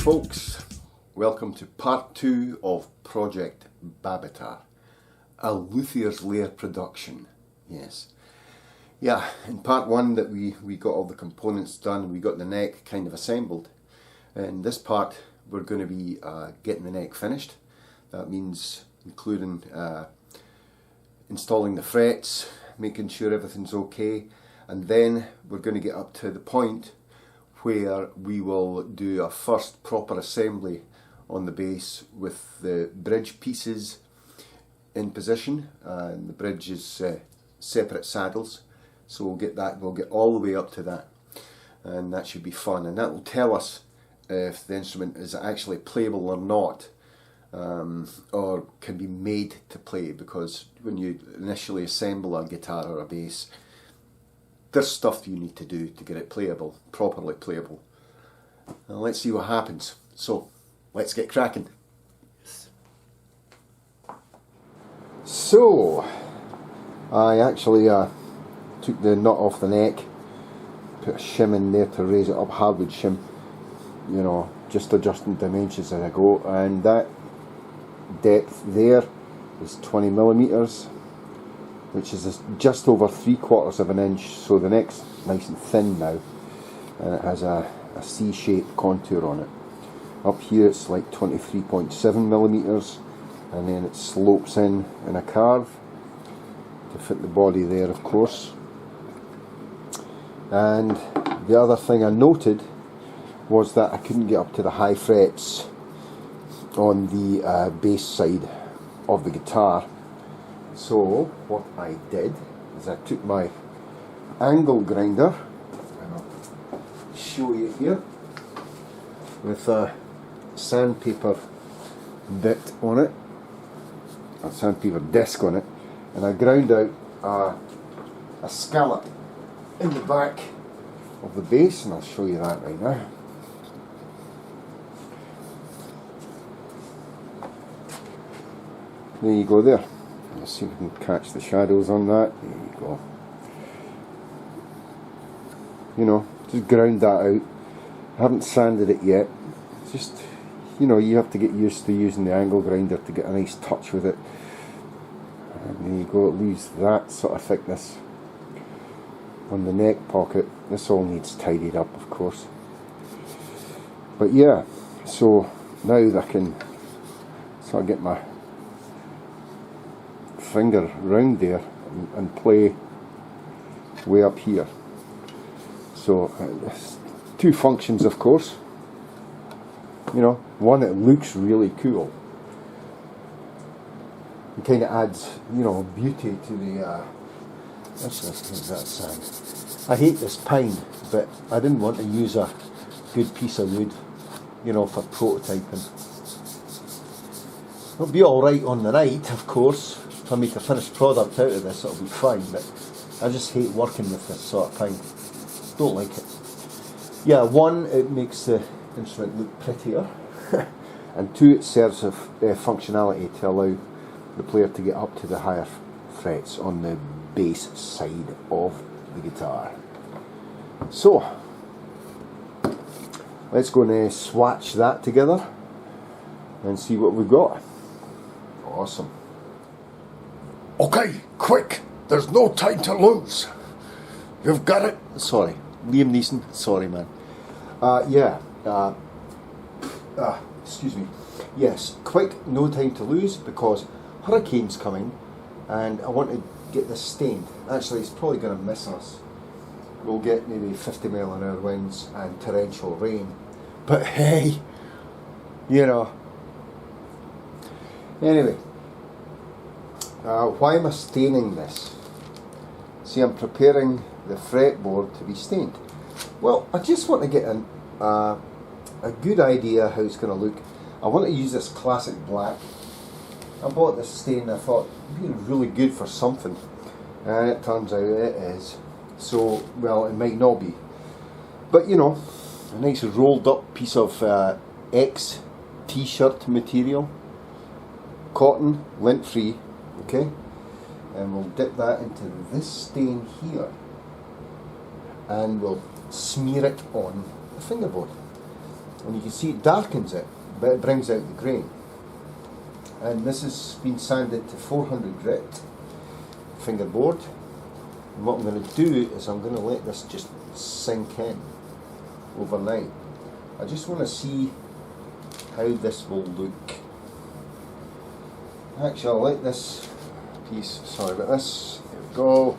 folks, welcome to part 2 of Project Babitar, a Luthier's Lair production. Yes. Yeah, in part 1 that we got all the components done, we got the neck kind of assembled. In this part we're going to be getting the neck finished. That means including installing the frets, making sure everything's okay, and then we're going to get up to the point where we will do a first proper assembly on the base with the bridge pieces in position, and the bridge is separate saddles, so we'll get all the way up to that, and that should be fun, and that will tell us if the instrument is actually playable or not, or can be made to play, because when you initially assemble a guitar or a bass, there's stuff you need to do to get it playable, properly playable. Now let's see what happens. So, let's get cracking. So, I actually took the nut off the neck, put a shim in there to raise it up, hardwood shim, you know, just adjusting dimensions as I go, and that depth there is 20mm, which is just over 3/4 of an inch, so the neck's nice and thin now, and it has a C-shaped contour on it. Up here it's like 23.7mm, and then it slopes in a curve to fit the body there, of course. And the other thing I noted was that I couldn't get up to the high frets on the bass side of the guitar. So what I did is I took my angle grinder, and I'll show you here, with a sandpaper bit on it, a sandpaper disc on it, and I ground out a scallop in the back of the bass, and I'll show you that right now. There you go there. Let's see if we can catch the shadows on that. There you go. You know, just ground that out. I haven't sanded it yet. It's just, you know, you have to get used to using the angle grinder to get a nice touch with it. And there you go, it leaves that sort of thickness on the neck pocket. This all needs tidied up, of course. But yeah, so now I can sort of get my finger round there and play way up here. So two functions, of course. You know, one, it looks really cool. It kind of adds, you know, beauty to the what's that sound? I hate this pine, but I didn't want to use a good piece of wood, you know, for prototyping. It'll be alright on the night, of course. If I make a finished product out of this, it'll be fine, but I just hate working with this sort of pine. Don't like it. Yeah, one, it makes the instrument look prettier, and two, it serves a functionality to allow the player to get up to the higher frets on the bass side of the guitar. So, let's go and swatch that together and see what we've got. Awesome. Okay, quick! There's no time to lose. You've got it? Sorry, Liam Neeson. Sorry, man. Excuse me. Yes, quick, no time to lose, because hurricane's coming, and I want to get this stained. Actually, it's probably going to miss us. We'll get maybe 50 mph winds and torrential rain. But hey, you know. Anyway. Why am I staining this? See, I'm preparing the fretboard to be stained. Well, I just want to get a good idea how it's going to look. I want to use this classic black. I bought this stain and I thought it'd be really good for something, and it turns out it is. So, well, it might not be. But you know, a nice rolled up piece of X t-shirt material, cotton, lint free. Okay, and we'll dip that into this stain here, and we'll smear it on the fingerboard. and you can see it darkens it, but it brings out the grain. And this has been sanded to 400 grit fingerboard. And what I'm going to do is I'm going to let this just sink in overnight. I just want to see how this will look. Actually, I'll let this piece, sorry about this, there we go,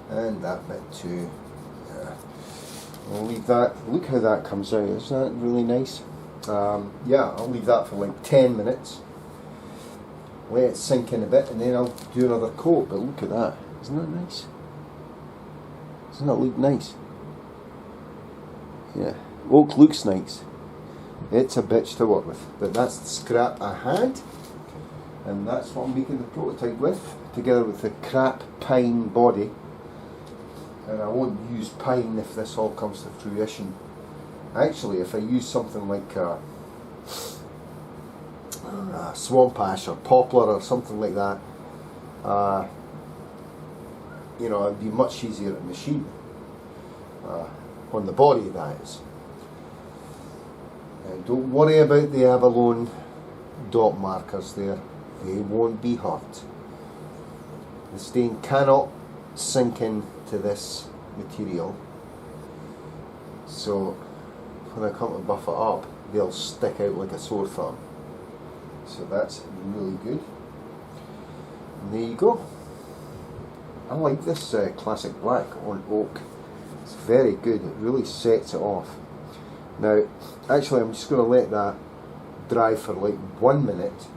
and that bit too. Yeah. I'll leave that, look how that comes out, isn't that really nice? Yeah, I'll leave that for like 10 minutes, let it sink in a bit, and then I'll do another coat. But look at that, isn't that nice? Doesn't that look nice? Yeah, oak looks nice. It's a bitch to work with, but that's the scrap I had, and that's what I'm making the prototype with, together with the crap pine body. And I won't use pine if this all comes to fruition. Actually, if I use something like swamp ash or poplar or something like that, you know, it'd be much easier to machine on the body, that is. And don't worry about the abalone dot markers there, they won't be hurt. The stain cannot sink in to this material, so when I come to buff it up, they'll stick out like a sore thumb. So that's really good. And there you go. I like this classic black on oak. It's very good, it really sets it off. Now, actually I'm just going to let that dry for like 1 minute.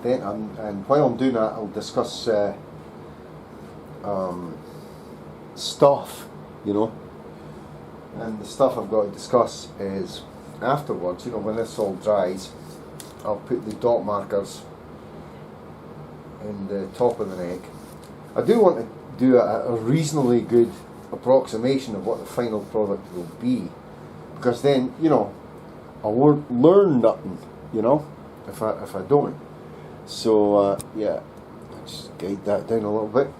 Then and while I'm doing that, I'll discuss stuff, you know. And the stuff I've got to discuss is afterwards, you know, when this all dries, I'll put the dot markers in the top of the neck. I do want to do a reasonably good approximation of what the final product will be, because then, you know, I won't learn nothing, you know, if I don't. So yeah, just guide that down a little bit.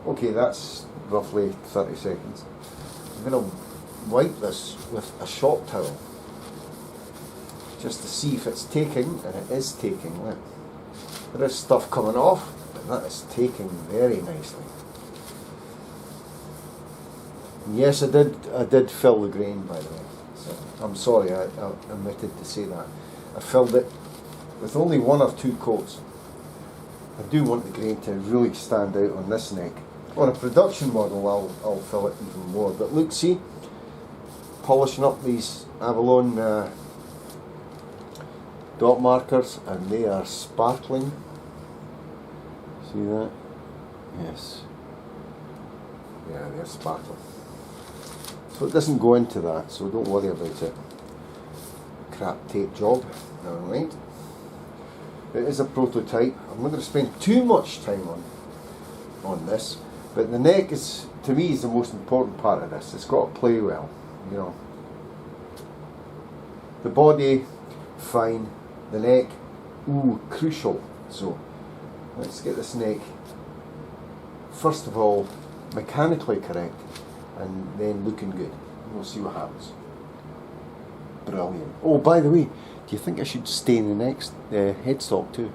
Okay, that's roughly 30 seconds. I'm going to wipe this with a shop towel just to see if it's taking, and it is taking. Look, there is stuff coming off, but that is taking very nicely. And yes, I did fill the grain, by the way. So I'm sorry, I omitted to say that. I filled it with only 1 or 2 coats. I do want the grain to really stand out on this neck. On a production model, I'll fill it even more. But look, see, polishing up these abalone dot markers, and they are sparkling. See that? Yes. Yeah, they're sparkling. So it doesn't go into that, so don't worry about it. Crap tape job, never mind. It is a prototype. I'm not going to spend too much time on this, but the neck is, to me, is the most important part of this. It's got to play well, you know. The body, fine. The neck, ooh, crucial. So let's get this neck, first of all, mechanically correct, and then looking good. We'll see what happens. Brilliant. Oh, by the way, do you think I should stain the next headstock too?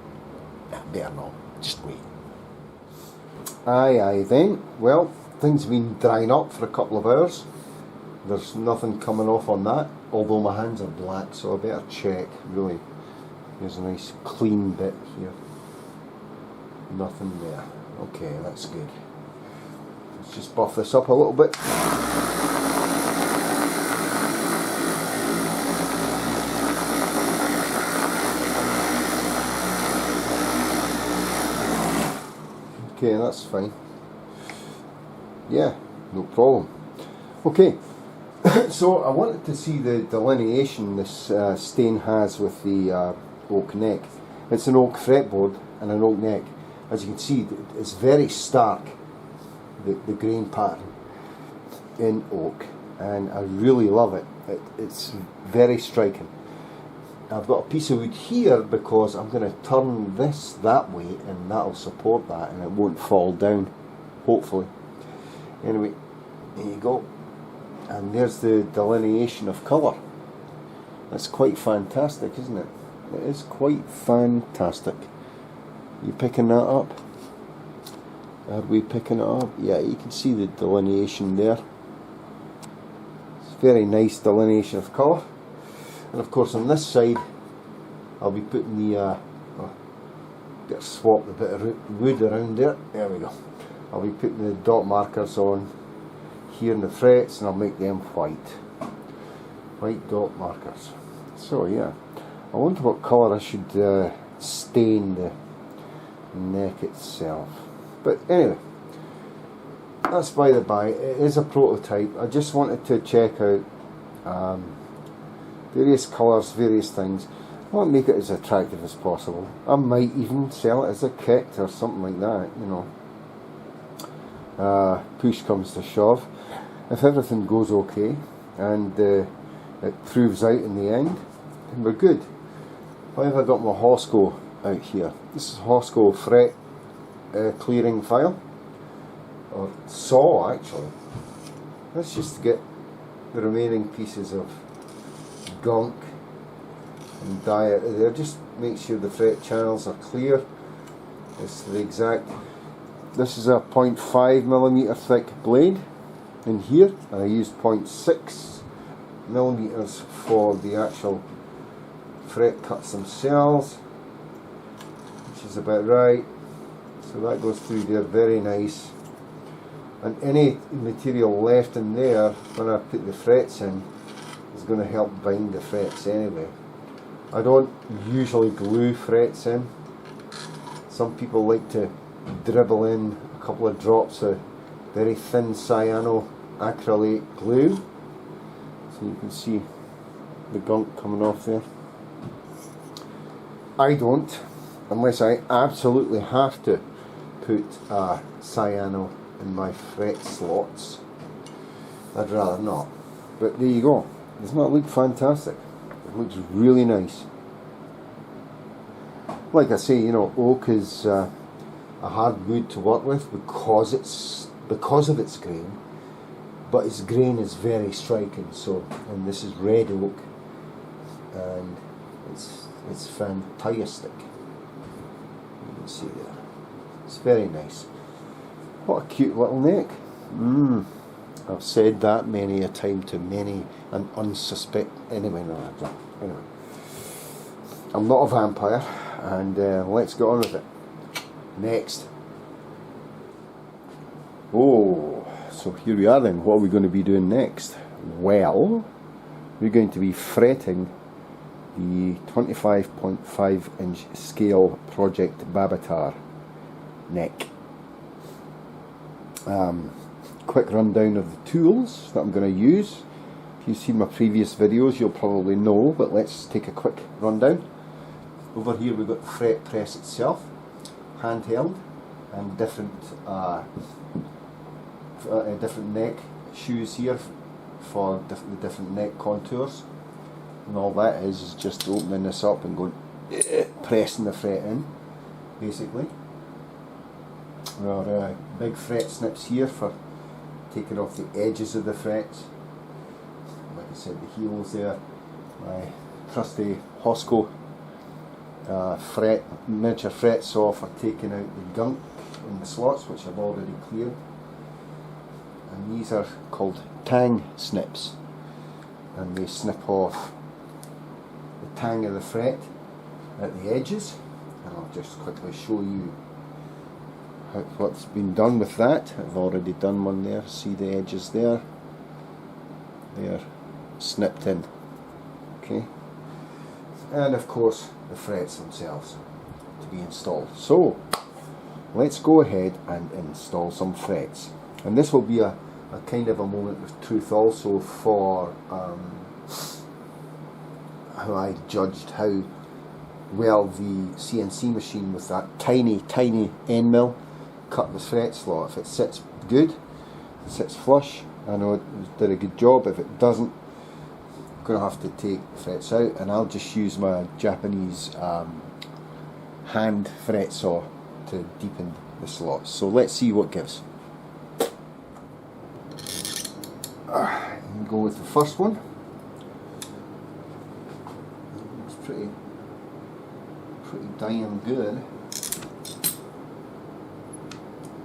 Better not. Just wait. Aye then. Well, things have been drying up for a couple of hours. There's nothing coming off on that, although my hands are black, so I better check, really. There's a nice clean bit here. Nothing there. Okay, that's good. Let's just buff this up a little bit. Okay, that's fine. Yeah, no problem. Okay, so I wanted to see the delineation this stain has with the oak neck. It's an oak fretboard and an oak neck. As you can see, it's very stark, the grain pattern in oak, and I really love it. It's very striking. I've got a piece of wood here because I'm going to turn this that way, and that'll support that and it won't fall down, hopefully. Anyway, there you go. And there's the delineation of colour. That's quite fantastic, isn't it? It is quite fantastic. You picking that up? Are we picking it up? Yeah, you can see the delineation there. It's very nice delineation of colour. And of course on this side I'll be putting the better swap the bit of wood around there. There we go. I'll be putting the dot markers on here in the frets, and I'll make them white dot markers. So yeah, I wonder what colour I should stain the neck itself. But anyway, that's by the by. It is a prototype. I just wanted to check out various colours, various things. I want to make it as attractive as possible. I might even sell it as a kit or something like that, you know. Push comes to shove. If everything goes okay and it proves out in the end, then we're good. Why have I got my Hosco out here? This is Hosco fret clearing file, or saw actually. That's just to get the remaining pieces of gunk and dye out of there. Just make sure the fret channels are clear. It's the exact. This is a 0.5mm thick blade in here, and I used 0.6mm for the actual fret cuts themselves, which is about right. So that goes through there very nice, and any material left in there when I put the frets in is going to help bind the frets anyway. I don't usually glue frets in. Some people like to dribble in a couple of drops of very thin cyano acrylate glue, so you can see the gunk coming off there. I don't, unless I absolutely have to put cyano in my fret slots. I'd rather not, but there you go. Doesn't that look fantastic? It looks really nice. Like I say, you know, oak is a hard wood to work with because of its grain, but its grain is very striking. So, and this is red oak, and it's fantastic. You can see there. It's very nice. What a cute little neck. I've said that many a time to many an unsuspect. Anyway, I'm not a vampire, and let's get on with it. Next. Oh, so here we are then. What are we going to be doing next? Well, we're going to be fretting the 25.5 inch scale Project Babitar neck. Quick rundown of the tools that I'm going to use. If you've seen my previous videos, you'll probably know, but let's take a quick rundown. Over here we've got the fret press itself, handheld, and different neck shoes here for the different neck contours. And all that is just opening this up and going, pressing the fret in, basically. There are big fret snips here for taking off the edges of the frets. Like I said, the heels there. My trusty Hosco miniature fret saw for taking out the gunk in the slots, which I've already cleared. And these are called tang snips, and they snip off the tang of the fret at the edges. And I'll just quickly show you what's been done with that. I've already done one there. See the edges there? They're snipped in. Okay. And of course the frets themselves to be installed. So let's go ahead and install some frets. And this will be a kind of a moment of truth also for how I judged how well the CNC machine with that tiny end mill cut the fret slot. If it sits good, if it sits flush, I know it did a good job. If it doesn't, I'm going to have to take the frets out, and I'll just use my Japanese hand fret saw to deepen the slots. So let's see what gives. go with the first one. It's pretty damn good.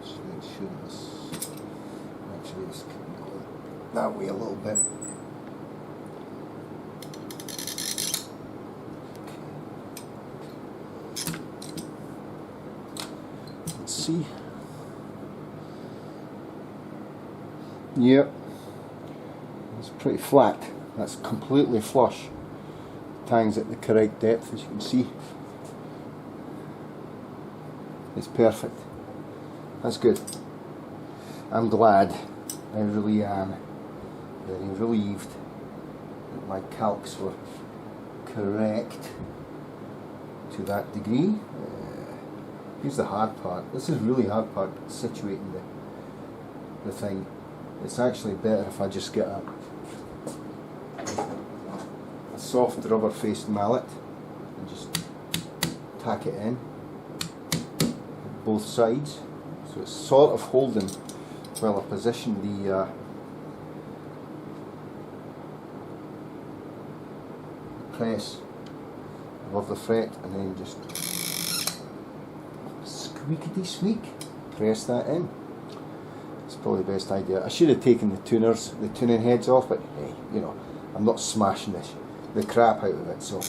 Just make sure this actually this can go that way a little bit. Let's see. Yep, it's pretty flat. That's completely flush. Tang's at the correct depth, as you can see. It's perfect. That's good. I'm glad. I really am very relieved that my calcs were correct to that degree. Here's the hard part. This is really hard part, situating the thing. It's actually better if I just get a soft rubber faced mallet and just tack it in both sides, so it's sort of holding while I position the press above the fret, and then just squeakity squeak press that in. It's probably the best idea. I should have taken the tuning heads off, but hey, you know, I'm not smashing the crap out of it, so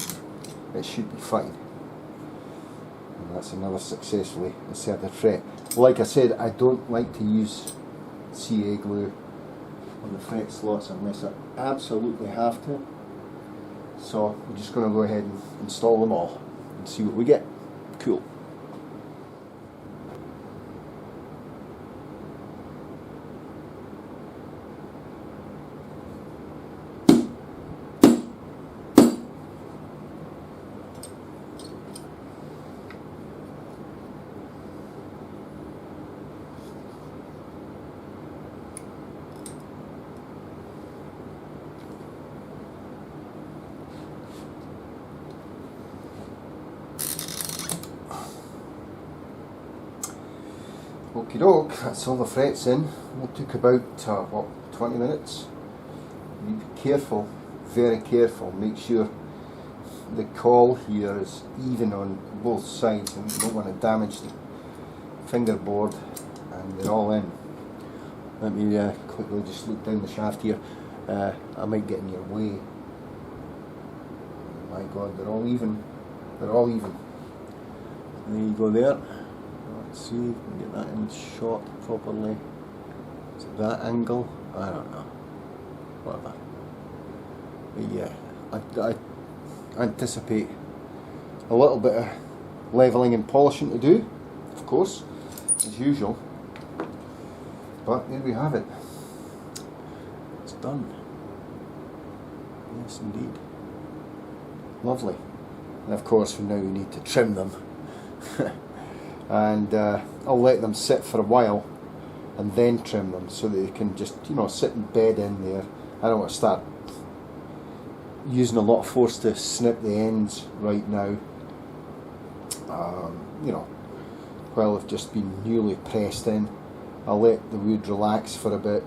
it should be fine. And that's another successfully inserted fret. Like I said, I don't like to use CA glue on the fret slots unless I absolutely have to. So we're just going to go ahead and install them all and see what we get. Cool. Okie doke, that's all the frets in. It took about, 20 minutes. You be careful, very careful, make sure the caul here is even on both sides, and you don't want to damage the fingerboard, and they're all in. Let me quickly just look down the shaft here. I might get in your way. Oh my god, they're all even. They're all even. There you go there. Let's see if we can get that in shot properly. Is it that angle? I don't know. Whatever. But yeah, I anticipate a little bit of levelling and polishing to do, of course, as usual. But there we have it. It's done. Yes, indeed. Lovely. And of course, from now we need to trim them. And I'll let them sit for a while and then trim them so that they can just, you know, sit and bed in there. I don't want to start using a lot of force to snip the ends right now. You know, while they've just been newly pressed in. I'll let the wood relax for a bit,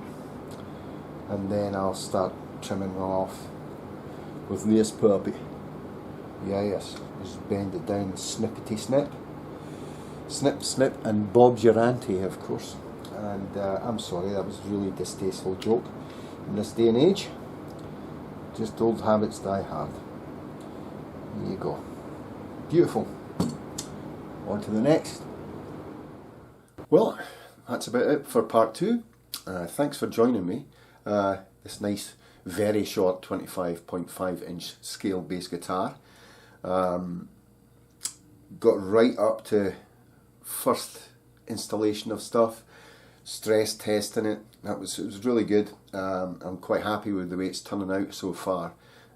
and then I'll start trimming them off with this puppy. Yes, just bend it down, snippety snip. Snip, snip, and Bob's your auntie, of course. And I'm sorry, that was a really distasteful joke in this day and age. Just old habits die hard. There you go. Beautiful. On to the next. Well, that's about it for part 2. Thanks for joining me. This nice, very short 25.5 inch scale bass guitar. Got right up to first installation of stuff, stress testing it. It was really good. I'm quite happy with the way it's turning out so far.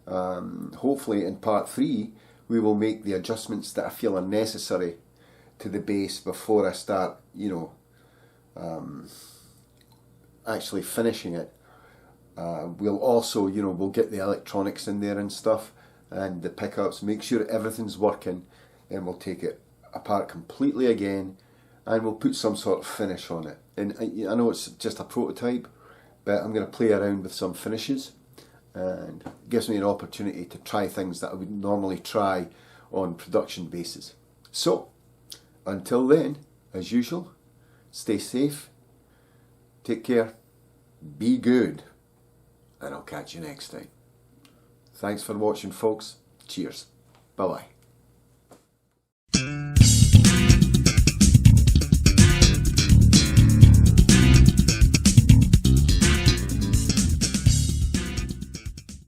Hopefully in part 3 we will make the adjustments that I feel are necessary to the bass before I start, you know, actually finishing it. We'll also, you know, we'll get the electronics in there and stuff, and the pickups, make sure everything's working, then we'll take it apart completely again, and we'll put some sort of finish on it. And I know it's just a prototype, but I'm going to play around with some finishes, and gives me an opportunity to try things that I would normally try on production basis. So, until then, as usual, stay safe, take care, be good, and I'll catch you next time. Thanks for watching, folks. Cheers. Bye-bye.